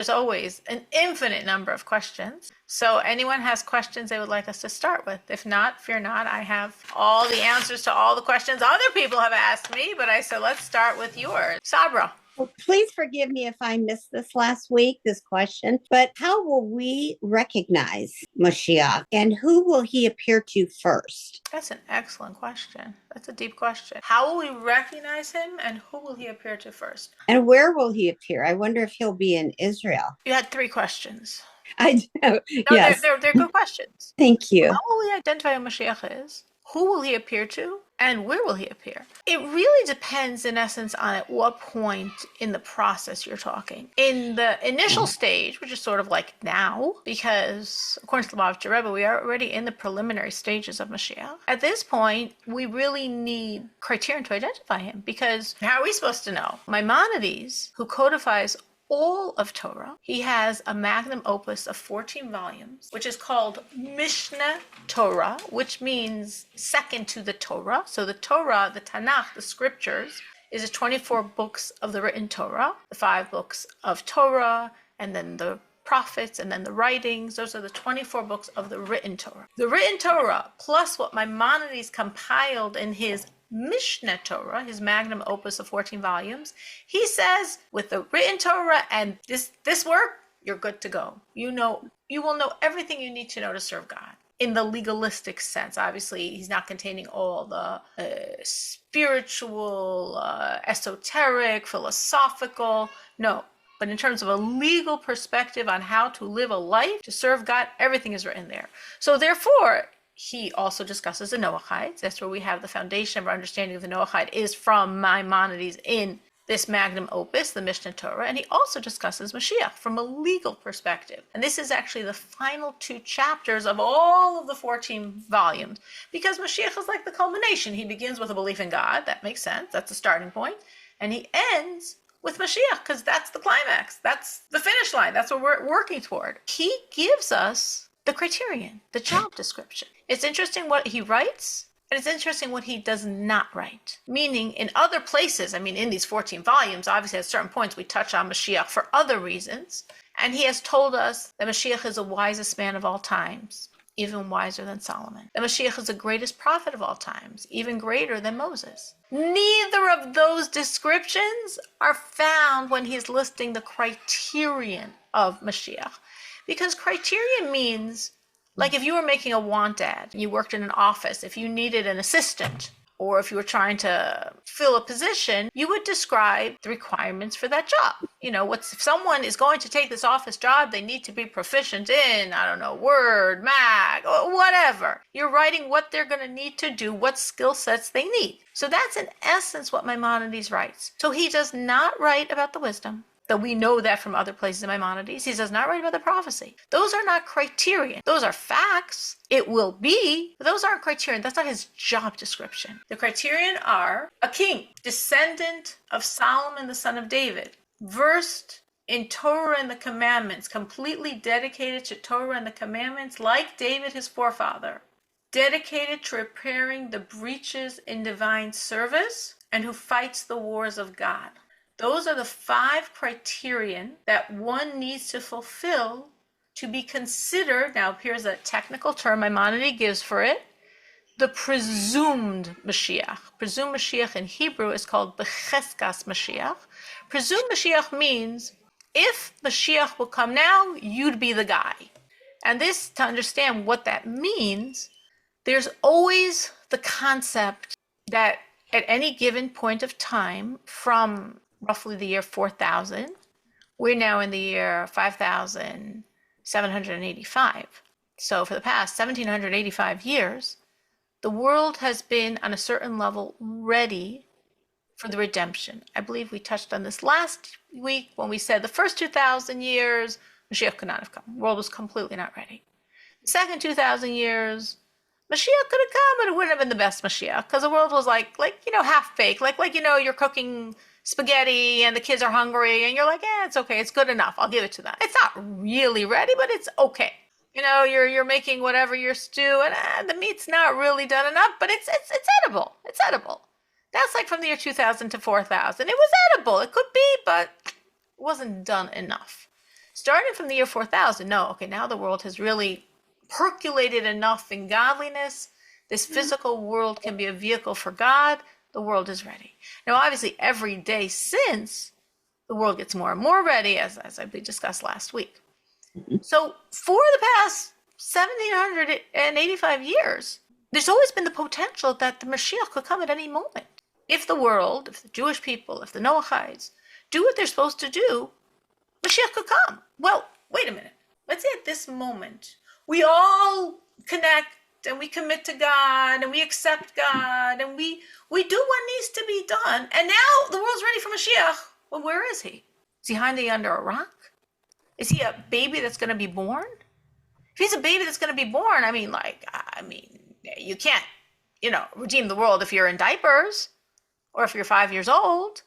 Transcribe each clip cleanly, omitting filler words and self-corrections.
There's always an infinite number of questions. So anyone has questions they would like us to start with. If not, fear not. I have all the answers to all the questions other people have asked me, but I said, let's start with yours. Sabra. Well, please forgive me if I missed this last week, this question, but how will we recognize Moshiach and who will he appear to first? That's an excellent question. That's a deep question. How will we recognize him and who will he appear to first? And where will he appear? I wonder if he'll be in Israel. You had 3 questions. I know. No, Yes. they're good questions. Thank you. How will we identify who Moshiach is? Who will he appear to? And where will he appear? It really depends, in essence, on at what point in the process you're talking. In the initial stage, which is sort of like now, because according to the Moshiach Rebbe, we are already in the preliminary stages of Mashiach. At this point, we really need criterion to identify him, because how are we supposed to know? Maimonides, who codifies all of Torah, he has a magnum opus of 14 volumes, which is called Mishnah Torah, which means second to the Torah. So the Torah, the Tanakh, the scriptures, is 24 books of the written Torah, the 5 books of Torah, and then the prophets, and then the writings. Those are the 24 books of the written Torah. The written Torah, plus what Maimonides compiled in his Mishnah Torah, his magnum opus of 14 volumes, he says, with the written Torah and this work, you're good to go. You will know everything you need to know to serve God. In the legalistic sense, obviously, he's not containing all the spiritual, esoteric, philosophical, no. But in terms of a legal perspective on how to live a life to serve God, everything is written there. So therefore, he also discusses the Noahides. That's where we have the foundation of our understanding of the Noahide is from Maimonides in this magnum opus, the Mishnah Torah. And he also discusses Mashiach from a legal perspective. And this is actually the final 2 chapters of all of the 14 volumes, because Mashiach is like the culmination. He begins with a belief in God. That makes sense. That's the starting point. And he ends with Mashiach, because that's the climax. That's the finish line. That's what we're working toward. He gives us the criterion, the job description. It's interesting what he writes, and it's interesting what he does not write. Meaning, in other places, in these 14 volumes, obviously at certain points we touch on Mashiach for other reasons, and he has told us that Mashiach is the wisest man of all times, even wiser than Solomon. That Mashiach is the greatest prophet of all times, even greater than Moses. Neither of those descriptions are found when he's listing the criterion of Mashiach. Because criterion means, like if you were making a want ad, you worked in an office, if you needed an assistant, or if you were trying to fill a position, you would describe the requirements for that job. If someone is going to take this office job, they need to be proficient in, Word, Mac, or whatever. You're writing what they're going to need to do, what skill sets they need. So that's in essence what Maimonides writes. So he does not write about the wisdom. Though we know that from other places in Maimonides, he does not write about the prophecy. Those are not criterion. Those are facts. It will be, but those aren't criterion. That's not his job description. The criterion are a king, descendant of Solomon, the son of David, versed in Torah and the commandments, completely dedicated to Torah and the commandments, like David, his forefather, dedicated to repairing the breaches in divine service, and who fights the wars of God. Those are the 5 criterion that one needs to fulfill to be considered. Now, here's a technical term Maimonides gives for it, the presumed Mashiach. Presumed Mashiach in Hebrew is called Becheskas Mashiach. Presumed Mashiach means, if Mashiach will come now, you'd be the guy. And this, to understand what that means, there's always the concept that at any given point of time from roughly the year 4000, we're now in the year 5785. So for the past 1785 years, the world has been on a certain level ready for the redemption. I believe we touched on this last week when we said the first 2,000 years, Mashiach could not have come. The world was completely not ready. The second 2,000 years, Mashiach could have come, but it wouldn't have been the best Mashiach, because the world was like half-baked, like you're cooking spaghetti and the kids are hungry and you're like, it's okay, it's good enough, I'll give it to them. It's not really ready, but it's okay. You're making whatever your stew, and the meat's not really done enough, but it's edible. It's edible. That's like from the year 2000 to 4000. It was edible. It could be, but it wasn't done enough. starting from the year 4000, no, okay, now the world has really percolated enough in godliness. This physical world can be a vehicle for God. The world is ready. Now, obviously, every day since, the world gets more and more ready, as we discussed last week. So for the past 1785 years, there's always been the potential that the Mashiach could come at any moment. If the world, if the Jewish people, if the Noahides do what they're supposed to do, Mashiach could come. Well, wait a minute. Let's say at this moment, we all connect and we commit to God and we accept God and we do what needs to be done. And now the world's ready for Mashiach. Well, where is he? Is he hiding under a rock? Is he a baby that's going to be born? If he's a baby that's going to be born, you can't, redeem the world if you're in diapers or if you're 5 years old.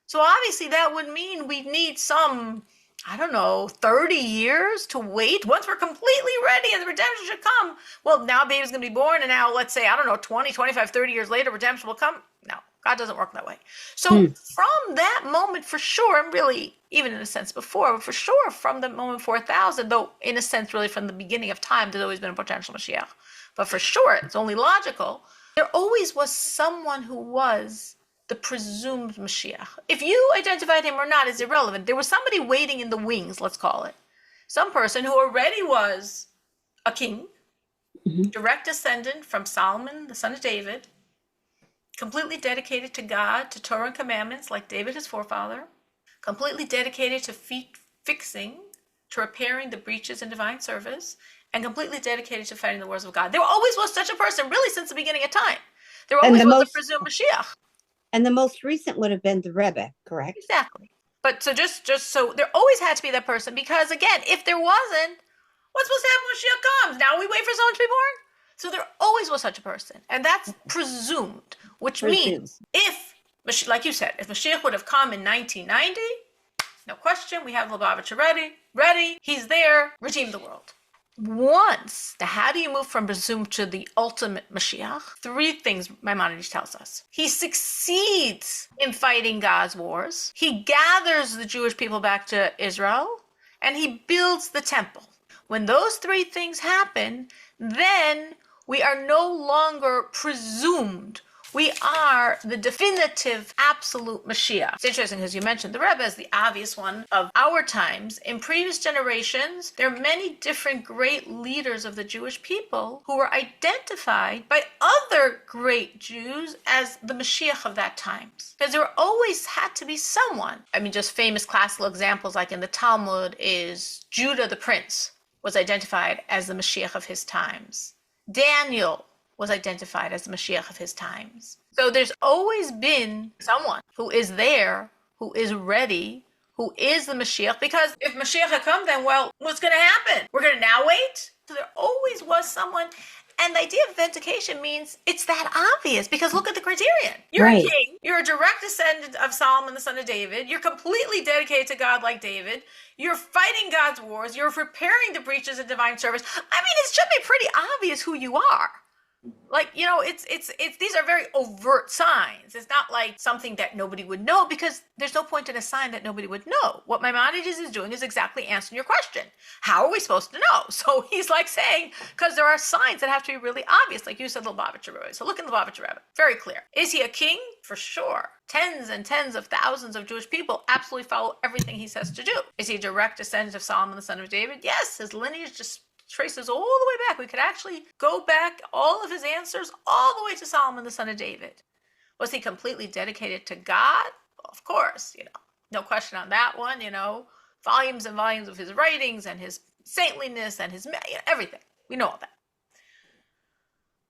So obviously that would mean we need some, 30 years to wait. Once we're completely ready and the redemption should come, well, now baby's going to be born, and now let's say, 20, 25, 30 years later, redemption will come. No, God doesn't work that way. So from that moment, for sure, and really even in a sense before, but for sure from the moment 4000, though in a sense really from the beginning of time, there's always been a potential Mashiach. But for sure, it's only logical. There always was someone who was the presumed Mashiach. If you identified him or not is irrelevant. There was somebody waiting in the wings, let's call it. Some person who already was a king, direct descendant from Solomon, the son of David, completely dedicated to God, to Torah and commandments, like David, his forefather, completely dedicated to fixing, to repairing the breaches in divine service, and completely dedicated to fighting the wars of God. There always was such a person, really, since the beginning of time. There always was a presumed Mashiach. And the most recent would have been the Rebbe, correct? Exactly. But so just so there always had to be that person, because again, if there wasn't, what's supposed to happen when Mashiach comes? Now we wait for someone to be born? So there always was such a person. And that's presumed, which means if, like you said, if Mashiach would have come in 1990, no question, we have Lubavitcher ready, he's there, redeem the world. Once, now how do you move from presumed to the ultimate Mashiach? 3 things Maimonides tells us. He succeeds in fighting God's wars. He gathers the Jewish people back to Israel, and he builds the temple. When those 3 things happen, then we are no longer presumed. We are the definitive, absolute Mashiach. It's interesting because you mentioned the Rebbe as the obvious one of our times. In previous generations, there are many different great leaders of the Jewish people who were identified by other great Jews as the Mashiach of that time. Because there always had to be someone. Just famous classical examples like in the Talmud is Judah the prince was identified as the Mashiach of his times. Daniel was identified as the Mashiach of his times. So there's always been someone who is there, who is ready, who is the Mashiach. Because if Mashiach had come, then, well, what's going to happen? We're going to now wait? So there always was someone. And the idea of vindication means it's that obvious, because look at the criterion. You're a king. You're a direct descendant of Solomon, the son of David. You're completely dedicated to God like David. You're fighting God's wars. You're repairing the breaches of divine service. It should be pretty obvious who you are. It's these are very overt signs. It's not like something that nobody would know, because there's no point in a sign that nobody would know. What Maimonides is doing is exactly answering your question. How are we supposed to know? So he's like saying, because there are signs that have to be really obvious, like you said, Lubavitcher Rebbe. So look in Lubavitcher Rebbe. Very clear. Is he a king? For sure. Tens and tens of thousands of Jewish people absolutely follow everything he says to do. Is he a direct descendant of Solomon, the son of David? Yes, his lineage just traces all the way back. We could actually go back all of his answers all the way to Solomon, the son of David. Was he completely dedicated to God? Well, of course, no question on that one, volumes and volumes of his writings and his saintliness and his, everything. We know all that.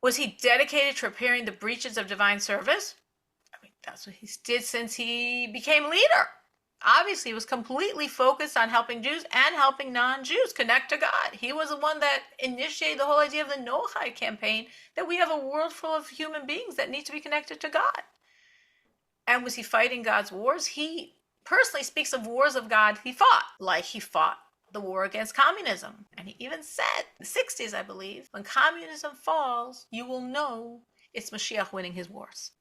Was he dedicated to repairing the breaches of divine service? That's what he did since he became leader. Obviously, he was completely focused on helping Jews and helping non-Jews connect to God. He was the one that initiated the whole idea of the Noahide campaign, that we have a world full of human beings that need to be connected to God. And was he fighting God's wars? He personally speaks of wars of God he fought, like he fought the war against communism. And he even said, in the 60s, I believe, when communism falls, you will know it's Mashiach winning his wars.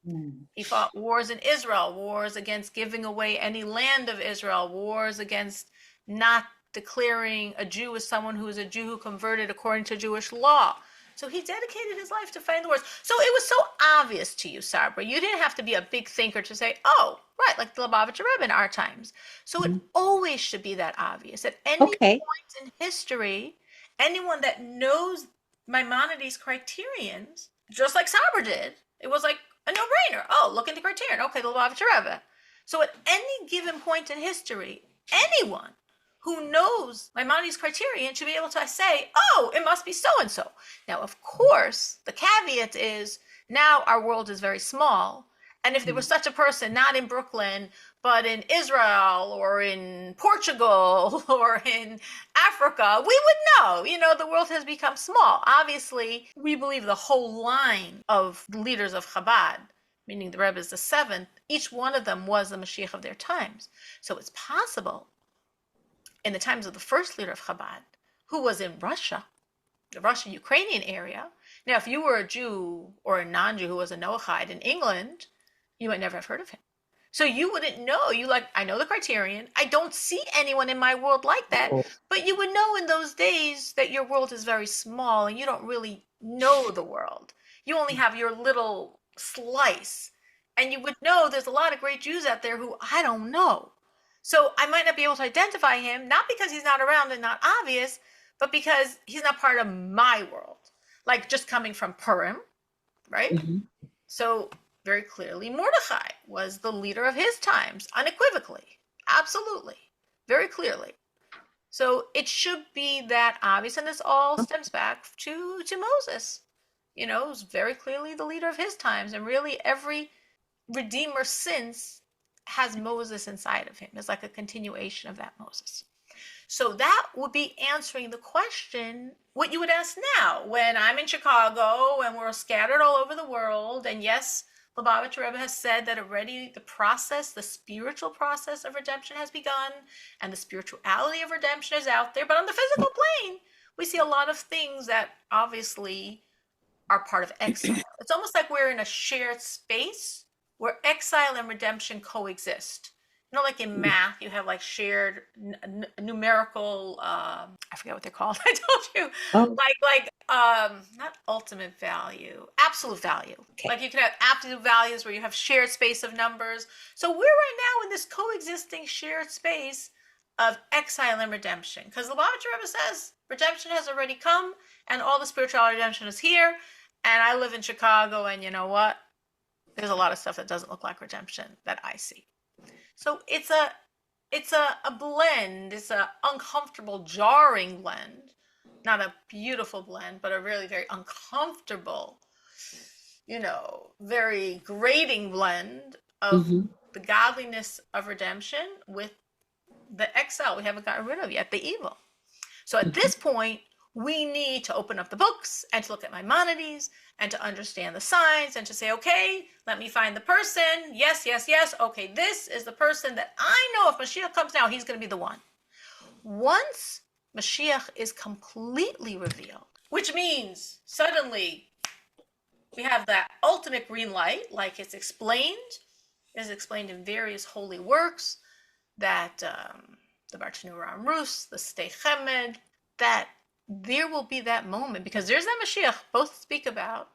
He fought wars in Israel, wars against giving away any land of Israel, wars against not declaring a Jew as someone who is a Jew who converted according to Jewish law. So he dedicated his life to finding the words. So it was so obvious to you, Sabra. You didn't have to be a big thinker to say, oh, right, like the Lubavitcher Rebbe in our times. So it always should be that obvious. At any Okay. point in history, anyone that knows Maimonides' criterions, just like Sabra did, it was like a no-brainer. Oh, look at the criterion. Okay, the Lubavitcher Rebbe. So at any given point in history, anyone who knows Maimonides' criterion should be able to say, oh, it must be so-and-so. Now, of course, the caveat is now our world is very small. And if there was such a person, not in Brooklyn, but in Israel or in Portugal or in Africa, we would know. You know, the world has become small. Obviously, we believe the whole line of leaders of Chabad, meaning the Rebbe is the seventh, each one of them was the Mashiach of their times. So it's possible in the times of the first leader of Chabad, who was in Russia, the Russian-Ukrainian area. Now, if you were a Jew or a non-Jew who was a Noahide in England, you might never have heard of him. So you wouldn't know. I know the criterion. I don't see anyone in my world like that. But you would know in those days that your world is very small and you don't really know the world. You only have your little slice. And you would know there's a lot of great Jews out there who I don't know. So I might not be able to identify him, not because he's not around and not obvious, but because he's not part of my world. Like just coming from Purim, right? So very clearly, Mordechai was the leader of his times, unequivocally, absolutely, very clearly. So it should be that obvious, and this all stems back to Moses. You know, it was very clearly the leader of his times, and really every Redeemer since has Moses inside of him. It's like a continuation of that Moses. So that would be answering the question, what you would ask now, when I'm in Chicago and we're scattered all over the world, and yes, Lubavitcher Rebbe has said that already the process, the spiritual process of redemption has begun, and the spirituality of redemption is out there. But on the physical plane, we see a lot of things that obviously are part of exile. It's almost like we're in a shared space where exile and redemption coexist. You know, like in math, you have like shared numerical, I forget what they're called. I told you, not ultimate value, absolute value. Okay. Like you can have absolute values where you have shared space of numbers. So we're right now in this coexisting shared space of exile and redemption. Because the Lubavitcher Rebbe says redemption has already come and all the spiritual redemption is here. And I live in Chicago, and you know what? There's a lot of stuff that doesn't look like redemption that I see. So it's a blend. It's a uncomfortable, jarring blend. Not a beautiful blend, but a really very uncomfortable, very grating blend of the godliness of redemption with the exile we haven't gotten rid of yet, the evil. So at this point, we need to open up the books and to look at Maimonides and to understand the signs and to say, okay, let me find the person. Yes, yes, yes. Okay, this is the person that I know if Mashiach comes now, he's going to be the one. Once Mashiach is completely revealed, which means suddenly we have that ultimate green light, like it's explained in various holy works, that the Bartanura Amrus, the Stei Chemed, that there will be that moment, because there's that Mashiach, both speak about,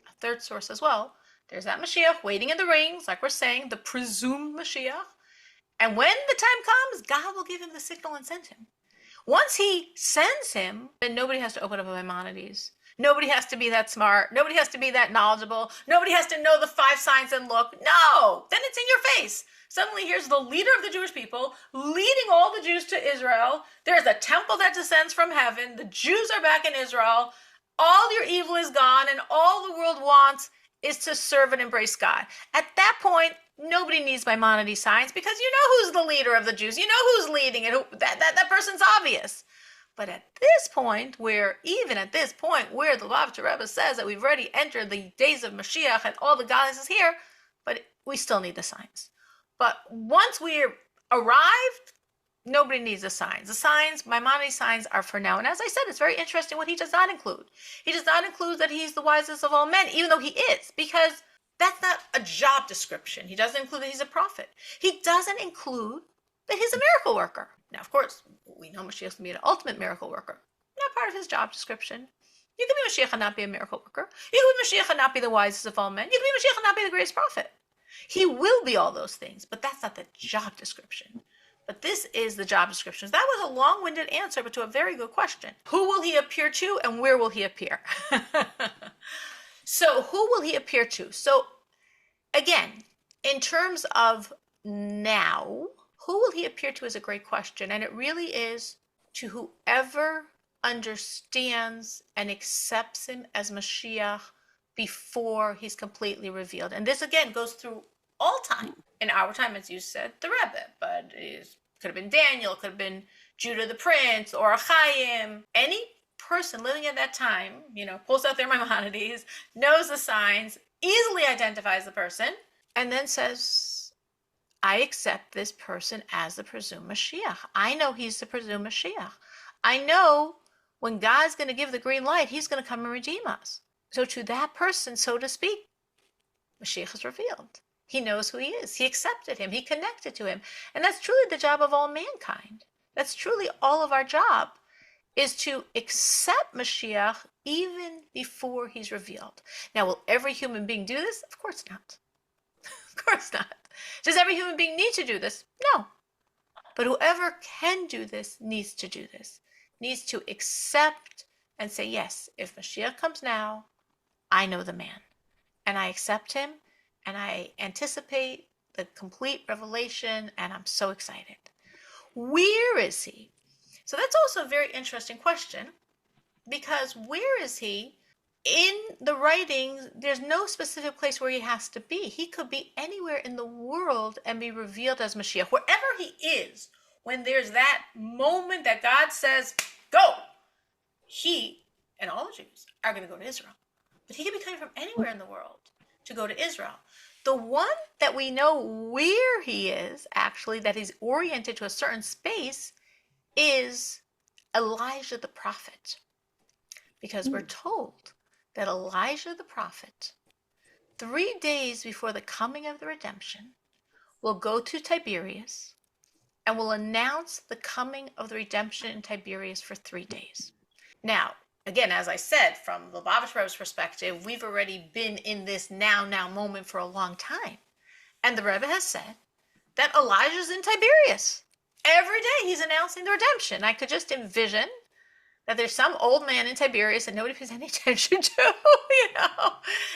a third source as well, there's that Mashiach waiting in the rings, like we're saying, the presumed Mashiach, and when the time comes, God will give him the signal and send him. Once he sends him, then nobody has to open up a Maimonides. Nobody has to be that smart. Nobody has to be that knowledgeable. Nobody has to know the 5 signs and look. No, then it's in your face. Suddenly here's the leader of the Jewish people leading all the Jews to Israel. There's a temple that descends from heaven. The Jews are back in Israel. All your evil is gone, and all the world wants is to serve and embrace God. At that point, nobody needs Maimonides signs, because you know who's the leader of the Jews. You know who's leading it. That person's obvious. But at this point, where the Lubavitcher Rebbe says that we've already entered the days of Mashiach and all the godliness is here, but we still need the signs. But once we're arrived, nobody needs the signs. The signs, Maimonides signs, are for now. And as I said, it's very interesting what he does not include. He does not include that he's the wisest of all men, even though he is, because that's not a job description. He doesn't include that he's a prophet. He doesn't include that he's a miracle worker. Now, of course, we know Mashiach's going to be an ultimate miracle worker. Not part of his job description. You can be Mashiach and not be a miracle worker. You can be Mashiach and not be the wisest of all men. You can be Mashiach and not be the greatest prophet. He will be all those things, but that's not the job description. But this is the job description. That was a long-winded answer, but to a very good question. Who will he appear to and where will he appear? So who will he appear to? So again, in terms of now, who will he appear to is a great question. And it really is to whoever understands and accepts him as Mashiach before he's completely revealed. And this again goes through all time. In our time, as you said, the Rebbe, but it could have been Daniel, could have been Judah the Prince, or Chaim. Any person living at that time, pulls out their Maimonides, knows the signs, easily identifies the person, and then says, I accept this person as the presumed Mashiach. I know he's the presumed Mashiach. I know when God's going to give the green light, he's going to come and redeem us. So to that person, so to speak, Mashiach is revealed. He knows who he is. He accepted him. He connected to him. And that's truly the job of all mankind. That's truly all of our job, is to accept Mashiach even before he's revealed. Now, will every human being do this? Of course not. Of course not. Does every human being need to do this? No. But whoever can do this needs to do this. Needs to accept and say, yes, if Mashiach comes now, I know the man. And I accept him. And I anticipate the complete revelation, and I'm so excited. Where is he? So that's also a very interesting question, because where is he? In the writings, there's no specific place where he has to be. He could be anywhere in the world and be revealed as Mashiach. Wherever he is, when there's that moment that God says, go, he and all the Jews are going to go to Israel. But he could be coming from anywhere in the world to go to Israel. The one that we know where he is, actually, that he's oriented to a certain space, is Elijah the prophet. Because we're told that Elijah the prophet, 3 days before the coming of the redemption, will go to Tiberias and will announce the coming of the redemption in Tiberias for 3 days. Now, again, as I said, from the Lubavitch Rebbe's perspective, we've already been in this now moment for a long time. And the Rebbe has said that Elijah's in Tiberias. Every day he's announcing the redemption. I could just envision that there's some old man in Tiberias that nobody pays any attention to,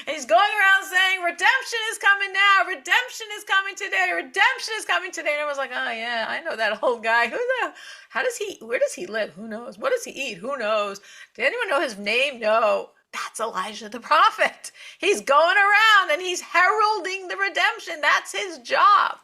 And he's going around saying, redemption is coming now, redemption is coming today, redemption is coming today. And everyone's like, oh yeah, I know that old guy. Where does he live? Who knows? What does he eat? Who knows? Did anyone know his name? No. That's Elijah the prophet. He's going around and he's heralding the redemption. That's his job.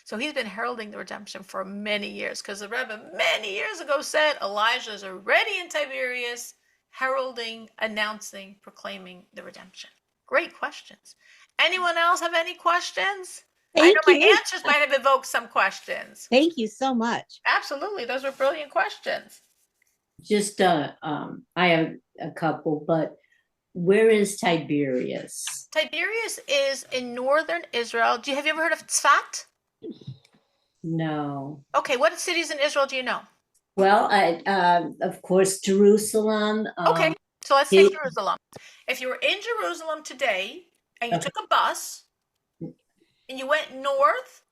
So he's been heralding the redemption for many years, because the Rebbe many years ago said Elijah is already in Tiberias, heralding, announcing, proclaiming the redemption. Great questions. Anyone else have any questions? I know my answers might have evoked some questions. Thank you so much. Absolutely. Those were brilliant questions. Just, I have a couple, but where is Tiberias? Tiberias is in northern Israel. Have you ever heard of Tzfat? No. Okay, what cities in Israel do you know? Well, of course, Jerusalem. Okay, so let's take Jerusalem. If you were in Jerusalem today and you took a bus and you went north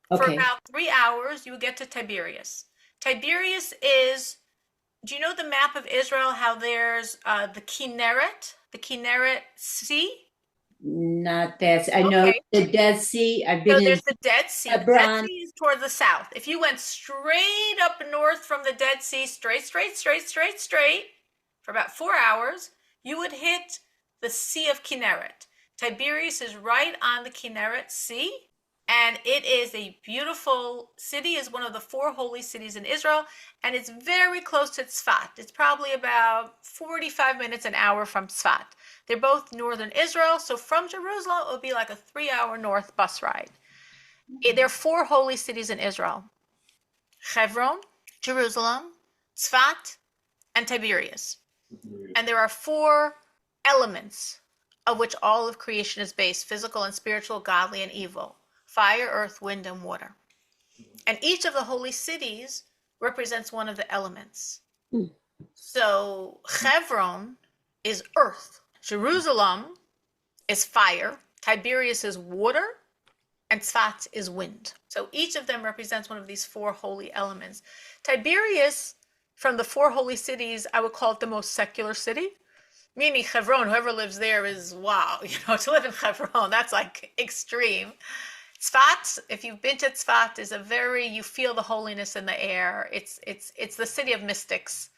for about 3 hours, you would get to Tiberias. Tiberias is, do you know the map of Israel, how there's the Kinneret Sea? Not that. I know the Dead Sea. I've been there's the Dead Sea. The Dead Sea is toward the south. If you went straight up north from the Dead Sea, straight, for about 4 hours, you would hit the Sea of Kinneret. Tiberias is right on the Kinneret Sea, and it is a beautiful city. It's one of the 4 holy cities in Israel, and it's very close to Tzfat. It's probably about 45 minutes, an hour from Tzfat. They're both northern Israel, so from Jerusalem, it would be like a 3-hour north bus ride. There are 4 holy cities in Israel: Hebron, Jerusalem, Tzfat, and Tiberias. And there are 4 elements of which all of creation is based: physical and spiritual, godly and evil, fire, earth, wind, and water. And each of the holy cities represents one of the elements. Mm. So Hebron is earth. Jerusalem is fire. Tiberias is water. And Tzfat is wind. So each of them represents one of these four holy elements. Tiberias, from the four holy cities, I would call it the most secular city. Meaning Hebron, whoever lives there is wow, to live in Hebron, that's like extreme. Tzfat, if you've been to Tzfat, is you feel the holiness in the air. It's the city of mystics.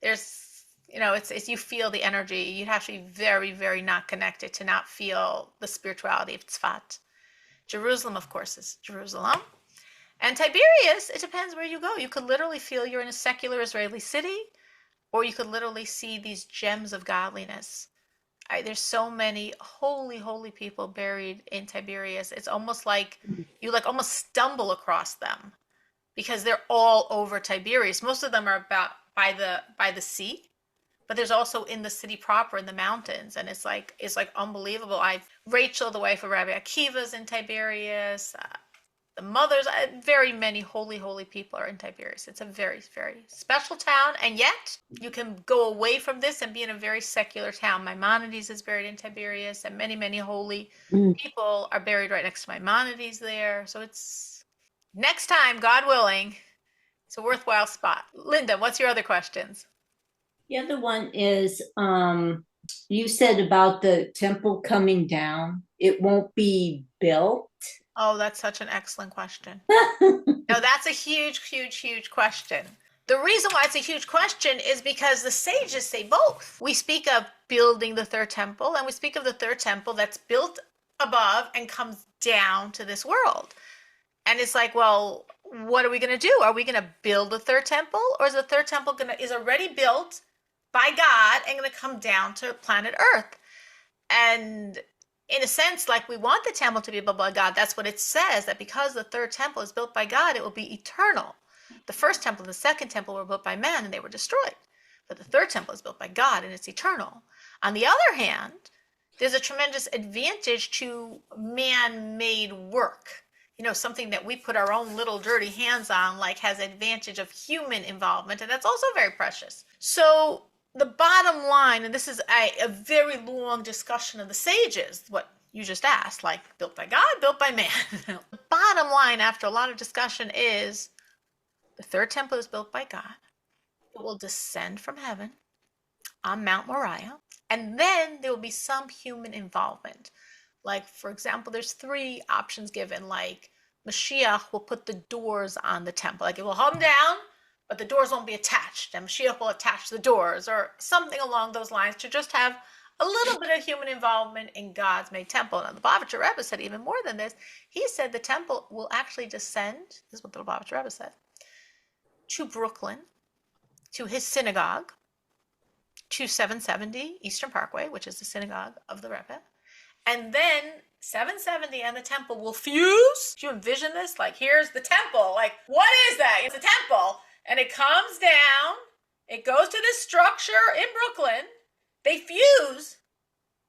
There's, you feel the energy. You'd have to be very, very not connected to not feel the spirituality of Tzfat. Jerusalem, of course, is Jerusalem. And Tiberias, it depends where you go. You could literally feel you're in a secular Israeli city, or you could literally see these gems of godliness. There's so many holy, holy people buried in Tiberias. It's almost like you almost stumble across them because they're all over Tiberias. Most of them are about by the sea, but there's also in the city proper in the mountains, and it's like unbelievable. Rachel, the wife of Rabbi Akiva's in Tiberias. The mothers, very many holy, holy people are in Tiberias. It's a very, very special town, and yet you can go away from this and be in a very secular town. Maimonides is buried in Tiberias, and many, many holy people are buried right next to Maimonides there. So it's next time, God willing, it's a worthwhile spot. Linda, what's your other questions? The other one is, you said about the temple coming down. It won't be built. Oh, that's such an excellent question. No, that's a huge, huge, huge question. The reason why it's a huge question is because the sages say both. We speak of building the third temple, and we speak of the third temple that's built above and comes down to this world. And it's like, well, what are we going to do? Are we going to build the third temple, or is the third temple is already built by God and going to come down to planet Earth? And in a sense, like we want the temple to be built by God. That's what it says, that because the third temple is built by God, it will be eternal. The first temple and the second temple were built by man and they were destroyed. But the third temple is built by God and it's eternal. On the other hand, there's a tremendous advantage to man-made work. Something that we put our own little dirty hands on, has advantage of human involvement, and that's also very precious. So the bottom line, and this is a very long discussion of the sages, what you just asked, built by God, built by man. The bottom line, after a lot of discussion, is the third temple is built by God. It will descend from heaven on Mount Moriah, and then there will be some human involvement. For example, there's three options given, Moshiach will put the doors on the temple. It will come down, but the doors won't be attached, and Moshiach will attach the doors, or something along those lines, to just have a little bit of human involvement in God's made temple. Now, the Lubavitcher Rebbe said even more than this. He said the temple will actually descend, this is what the Lubavitcher Rebbe said, to Brooklyn, to his synagogue, to 770 Eastern Parkway, which is the synagogue of the Rebbe, and then 770 and the temple will fuse. Do you envision this? Here's the temple. What is that? It's a temple. And it comes down. It goes to this structure in Brooklyn. They fuse.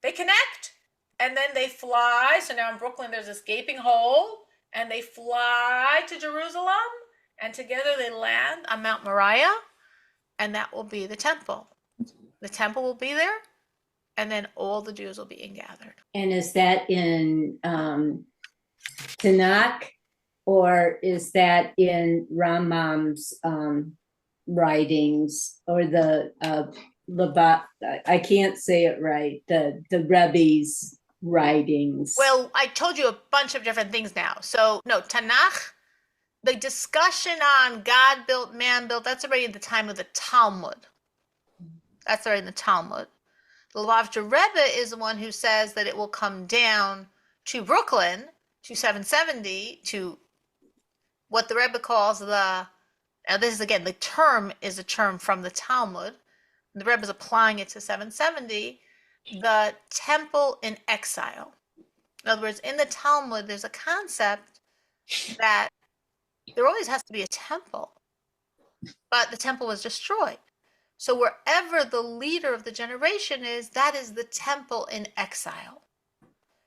They connect. And then they fly. So now in Brooklyn, there's this gaping hole. And they fly to Jerusalem. And together they land on Mount Moriah. And that will be the temple. The temple will be there. And then all the Jews will be ingathered. And is that in Tanakh, or is that in Rambam's writings, or the I can't say it right, the Rebbe's writings? Well, I told you a bunch of different things now. So no, Tanakh, the discussion on God built, man built, that's already in the time of the Talmud. That's already in the Talmud. The Lubavitcher Rebbe is the one who says that it will come down to Brooklyn, to 770, to what the Rebbe calls now this is again, the term is a term from the Talmud. The Rebbe is applying it to 770, the temple in exile. In other words, in the Talmud, there's a concept that there always has to be a temple, but the temple was destroyed. So wherever the leader of the generation is, that is the temple in exile.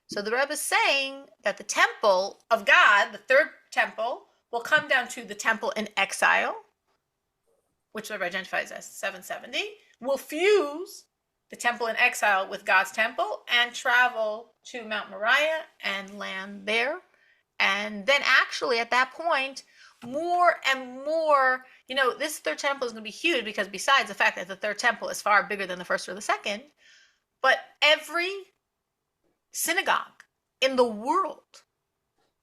So the Rebbe is saying that the temple of God, the third temple, will come down to the temple in exile. which the Rebbe identifies as 770, will fuse the temple in exile with God's temple and travel to Mount Moriah and land there. And then actually at that point, more and more, this third temple is going to be huge, because besides the fact that the third temple is far bigger than the first or the second, but every synagogue in the world,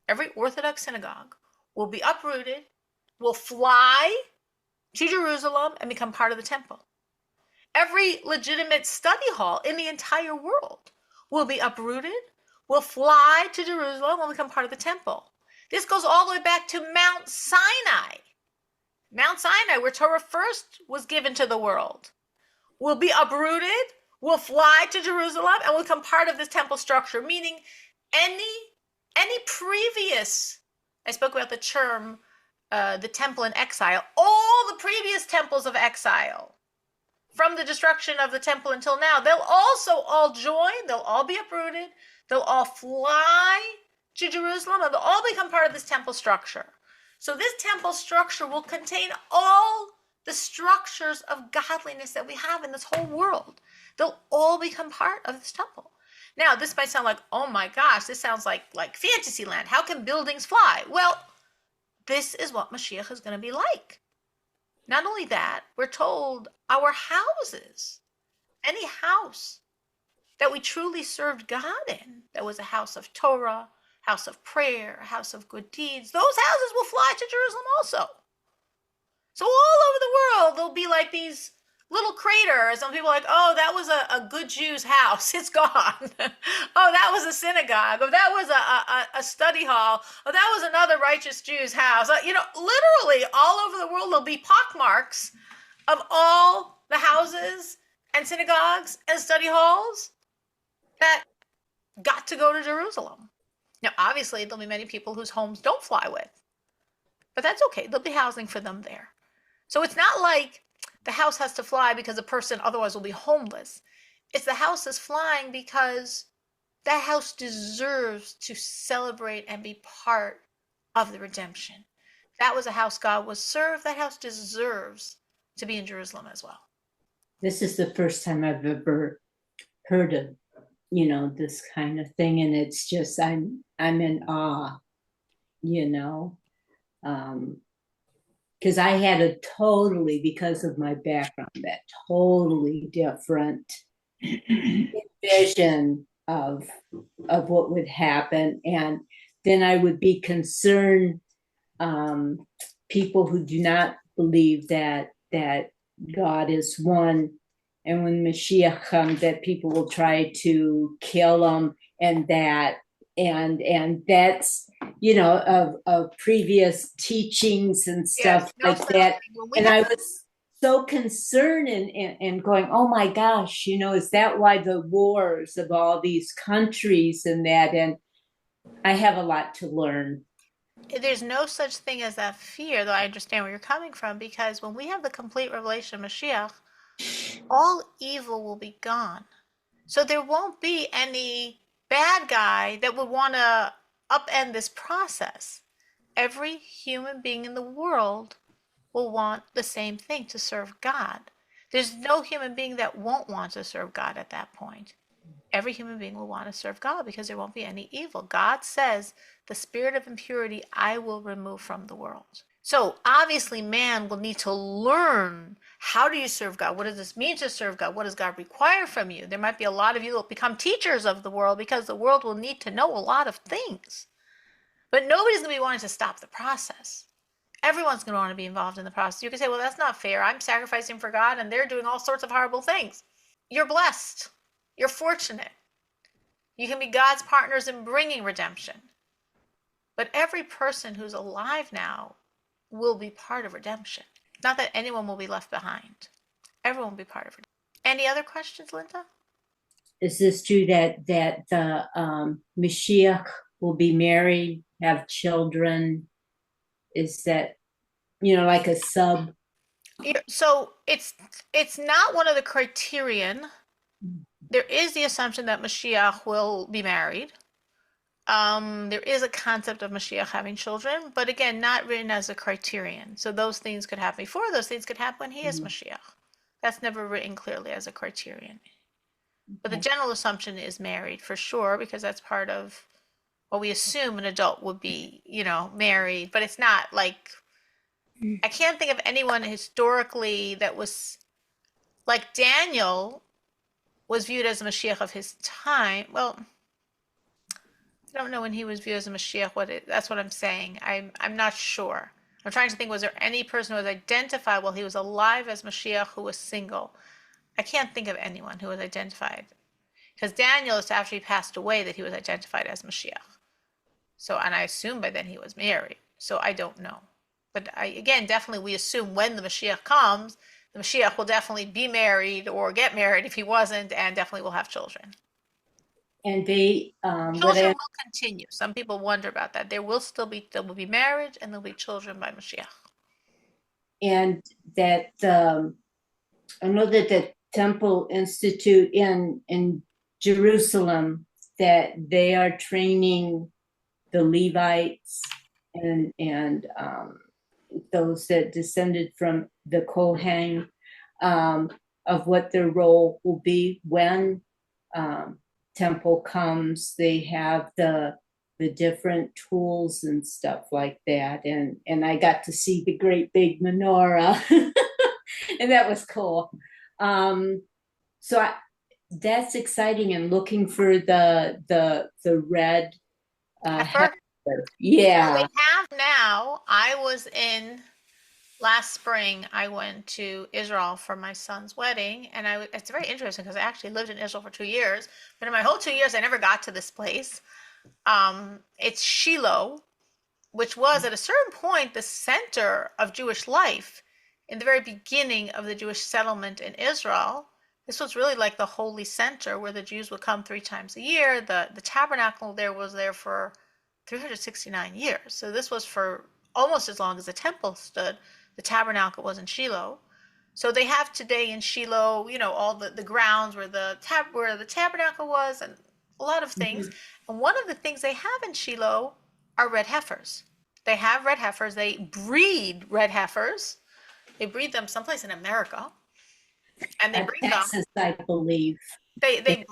every Orthodox synagogue will be uprooted, will fly to Jerusalem and become part of the temple. Every legitimate study hall in the entire world will be uprooted, will fly to Jerusalem, will become part of the temple. This goes all the way back to Mount Sinai. Mount Sinai, where Torah first was given to the world, will be uprooted, will fly to Jerusalem, and will become part of this temple structure, meaning any previous, I spoke about the term, the temple in exile, all the previous temples of exile, from the destruction of the temple until now, they'll also all join, they'll all be uprooted, they'll all fly to Jerusalem, and they'll all become part of this temple structure. So this temple structure will contain all the structures of godliness that we have in this whole world. They'll all become part of this temple. Now, this might sound like, oh my gosh, this sounds like fantasy land. How can buildings fly? Well, this is what Moshiach is going to be like. Not only that, we're told our houses, any house that we truly served God in, that was a house of Torah, house of prayer, a house of good deeds, those houses will fly to Jerusalem also. So all over the world, there'll be like these little craters, and people are like, oh, that was a good Jew's house. It's gone. Oh, that was a synagogue. Oh, that was a study hall. Oh, that was another righteous Jew's house. Literally all over the world, there'll be pockmarks of all the houses and synagogues and study halls that got to go to Jerusalem. Now, obviously, there'll be many people whose homes don't fly with, but that's okay. There'll be housing for them there. So it's not like the house has to fly because a person otherwise will be homeless. It's the house is flying because that house deserves to celebrate and be part of the redemption. That was a house God was served. That house deserves to be in Jerusalem as well. This is the first time I've ever heard of, this kind of thing. And it's just, I'm in awe, because I had a totally, because of my background, that totally different vision of what would happen. And then I would be concerned, people who do not believe that God is one, and when Mashiach comes, that people will try to kill him, and that's of previous teachings and stuff like that. And I was so concerned and going, oh my gosh, is that why the wars of all these countries and that? And I have a lot to learn. There's no such thing as that fear, though I understand where you're coming from, because when we have the complete revelation of Mashiach, all evil will be gone. So there won't be any bad guy that would want to upend this process. Every human being in the world will want the same thing, to serve God. There's no human being that won't want to serve God at that point. Every human being will want to serve God because there won't be any evil. God says, the spirit of impurity I will remove from the world. So obviously man will need to learn, how do you serve God? What does this mean to serve God? What does God require from you? There might be a lot of you that will become teachers of the world, because the world will need to know a lot of things. But nobody's going to be wanting to stop the process. Everyone's going to want to be involved in the process. You can say, well, that's not fair. I'm sacrificing for God and they're doing all sorts of horrible things. You're blessed. You're fortunate. You can be God's partners in bringing redemption. But every person who's alive now will be part of redemption. Not that anyone will be left behind. Everyone will be part of redemption. Any other questions, Linda? Is this true that the Mashiach will be married, have children? Is that, like a sub? So it's not one of the criterion. There is the assumption that Mashiach will be married. There is a concept of Mashiach having children, but again, not written as a criterion. So those things could happen before, those things could happen when he is Mashiach. That's never written clearly as a criterion. But the general assumption is married for sure, because that's part of what we assume an adult would be, married. But it's not like, I can't think of anyone historically that was like Daniel was viewed as a Mashiach of his time. Well, I don't know when he was viewed as a Mashiach. That's what I'm saying. I'm not sure. I'm trying to think, was there any person who was identified while he was alive as Mashiach who was single? I can't think of anyone who was identified. Because Daniel is after he passed away that he was identified as Mashiach. So, and I assume by then he was married. So I don't know. But again, definitely we assume when the Mashiach comes, the Mashiach will definitely be married or get married if he wasn't, and definitely will have children. And they children will continue. Some people wonder about that. There will be marriage, and there'll be children by Mashiach. And that I know that the Temple Institute in Jerusalem, that they are training the Levites and those that descended from the Kohen, of what their role will be when temple comes. They have the different tools and stuff like that, and I got to see the great big menorah, and that was cool. So that's exciting, and looking for the red heifer. Yeah. So they have now. Last spring, I went to Israel for my son's wedding, and it's very interesting because I actually lived in Israel for 2 years, but in my whole 2 years, I never got to this place. It's Shiloh, which was at a certain point the center of Jewish life in the very beginning of the Jewish settlement in Israel. This was really like the holy center where the Jews would come 3 times a year. The tabernacle was there for 369 years. So this was for almost as long as the temple stood. The tabernacle was in Shiloh. So they have today in Shiloh, all the grounds where the tabernacle was, and a lot of things. And one of the things they have in Shiloh are red heifers. They have red heifers. They breed red heifers. They breed them someplace in America. And they bring Texas, I believe. Maybe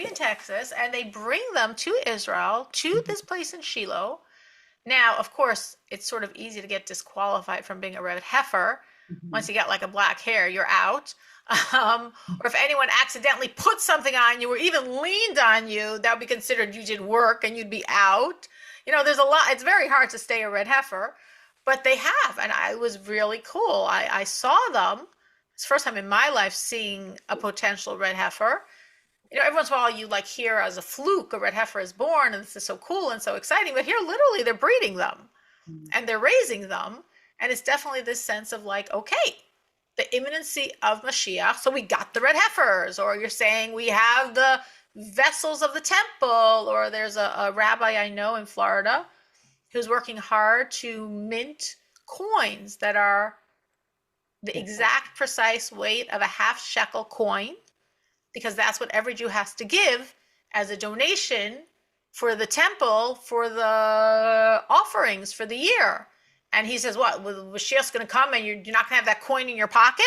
in Texas, and they bring them to Israel, to this place in Shiloh. Now, of course, it's sort of easy to get disqualified from being a red heifer. Once you get like a black hair, you're out. Or if anyone accidentally put something on you or even leaned on you, that would be considered you did work and you'd be out. There's a lot. It's very hard to stay a red heifer, but they have, and it was really cool. I saw them. It's the first time in my life seeing a potential red heifer. Every once in a while you hear as a fluke a red heifer is born, and this is so cool and so exciting. But here, literally, they're breeding them, and they're raising them, and it's definitely this sense of okay, the imminency of Mashiach. So we got the red heifers, or you're saying we have the vessels of the temple, or there's a rabbi I know in Florida who's working hard to mint coins that are the exact precise weight of a half shekel coin, because that's what every Jew has to give as a donation for the temple, for the offerings for the year. And he says, what, Mashiach's going to come and you're not going to have that coin in your pocket?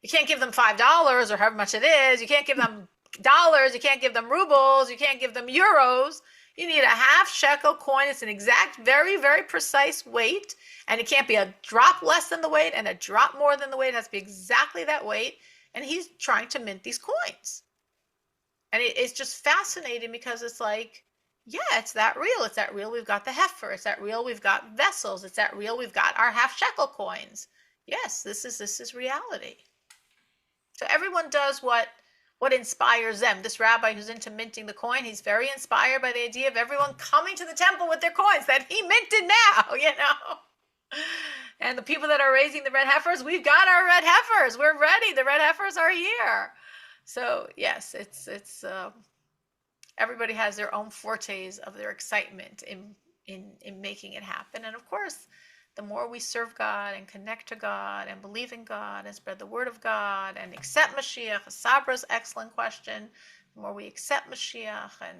You can't give them $5 or however much it is. You can't give them dollars. You can't give them rubles. You can't give them euros. You need a half shekel coin. It's an exact, very, very precise weight. And it can't be a drop less than the weight and a drop more than the weight. It has to be exactly that weight. And he's trying to mint these coins. And it's just fascinating because it's it's that real. It's that real we've got the heifer. It's that real we've got vessels. It's that real we've got our half shekel coins. Yes, this is reality. So everyone does what inspires them. This rabbi who's into minting the coin, he's very inspired by the idea of everyone coming to the temple with their coins that he minted now, And the people that are raising the red heifers, we've got our red heifers. We're ready. The red heifers are here. So yes, it's everybody has their own fortes of their excitement in making it happen. And of course, the more we serve God and connect to God and believe in God and spread the word of God and accept Mashiach, Sabra's excellent question, the more we accept Mashiach and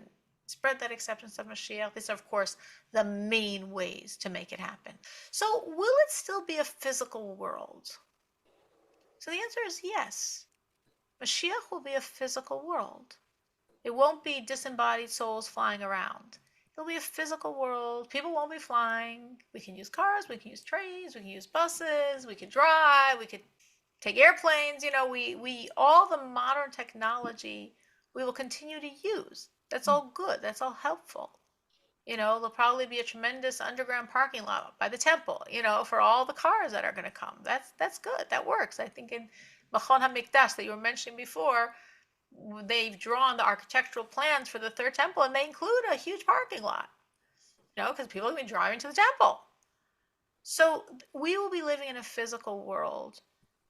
Spread that acceptance of Mashiach. These are, of course, the main ways to make it happen. So will it still be a physical world? So the answer is yes. Mashiach will be a physical world. It won't be disembodied souls flying around. It'll be a physical world. People won't be flying. We can use cars, we can use trains, we can use buses, we can drive, we could take airplanes. We all the modern technology we will continue to use. That's all good. That's all helpful. There'll probably be a tremendous underground parking lot by the temple, for all the cars that are going to come. That's good. That works. I think in Machon HaMikdash that you were mentioning before, they've drawn the architectural plans for the third temple, and they include a huge parking lot, because people are going to be driving to the temple. So we will be living in a physical world,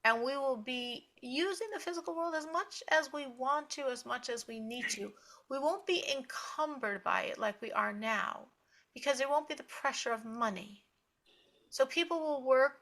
and we will be using the physical world as much as we want to, as much as we need to. We won't be encumbered by it like we are now, because there won't be the pressure of money. So people will work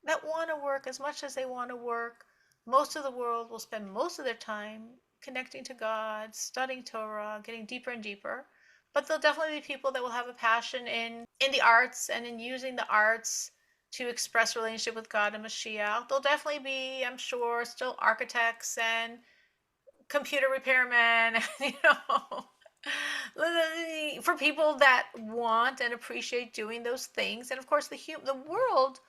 that want to work as much as they want to work. Most of the world will spend most of their time connecting to God, studying Torah, getting deeper and deeper. But there'll definitely be people that will have a passion in the arts and in using the arts to express relationship with God and Mashiach. There'll definitely be, I'm sure, still architects and computer repairmen, for people that want and appreciate doing those things. And of course, the world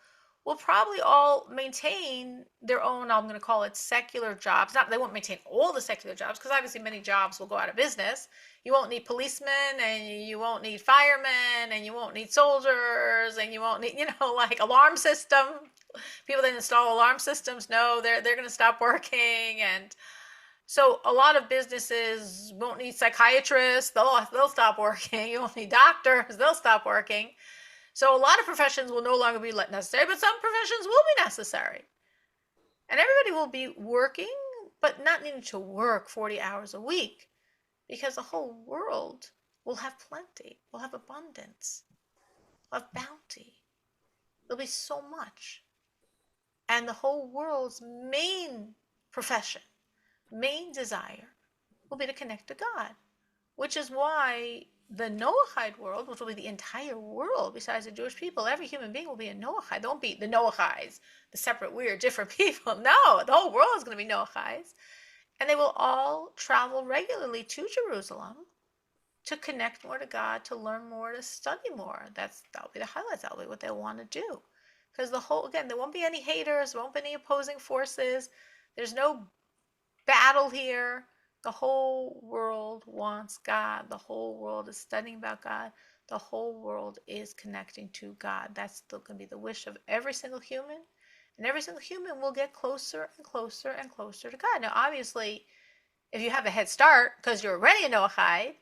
will probably all maintain their own, I'm going to call it secular jobs. Not they won't maintain all the secular jobs, because obviously many jobs will go out of business. You won't need policemen, and you won't need firemen, and you won't need soldiers, and you won't need, like alarm system. People that install alarm systems, no, they're going to stop working. And so a lot of businesses won't need psychiatrists. They'll stop working. You won't need doctors. They'll stop working. So a lot of professions will no longer be necessary, but some professions will be necessary. And everybody will be working, but not needing to work 40 hours a week, because the whole world will have plenty, will have abundance, will have bounty. There'll be so much. And the whole world's main profession, main desire, will be to connect to God, which is why the Noahide world, which will be the entire world besides the Jewish people, every human being will be a Noahide. Don't be the Noahides, the separate, weird, different people. No, the whole world is going to be Noahides. And they will all travel regularly to Jerusalem to connect more to God, to learn more, to study more. That'll be the highlights. That'll be what they'll want to do. Because there won't be any haters, there won't be any opposing forces. There's no battle here. The whole world wants God. The whole world is studying about God. The whole world is connecting to God. That's still going to be the wish of every single human. And every single human will get closer and closer and closer to God. Now, obviously, if you have a head start, because you're already a Noahide,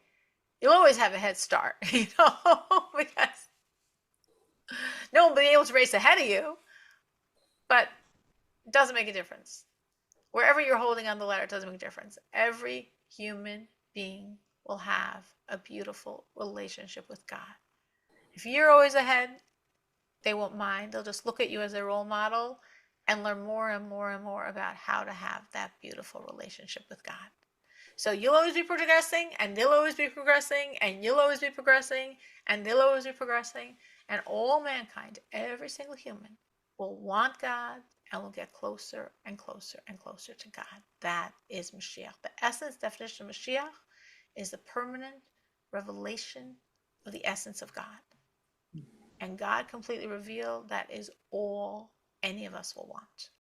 you'll always have a head start, because no one will be able to race ahead of you. But it doesn't make a difference. Wherever you're holding on the ladder, it doesn't make a difference. Every human being will have a beautiful relationship with God. If you're always ahead, they won't mind. They'll just look at you as their role model and learn more and more and more about how to have that beautiful relationship with God. So you'll always be progressing, and they'll always be progressing, and you'll always be progressing, and they'll always be progressing. And all mankind, every single human, will want God and will get closer and closer and closer to God. That is Mashiach. The essence, definition of Mashiach is the permanent revelation of the essence of God. And God completely revealed, that is all any of us will want.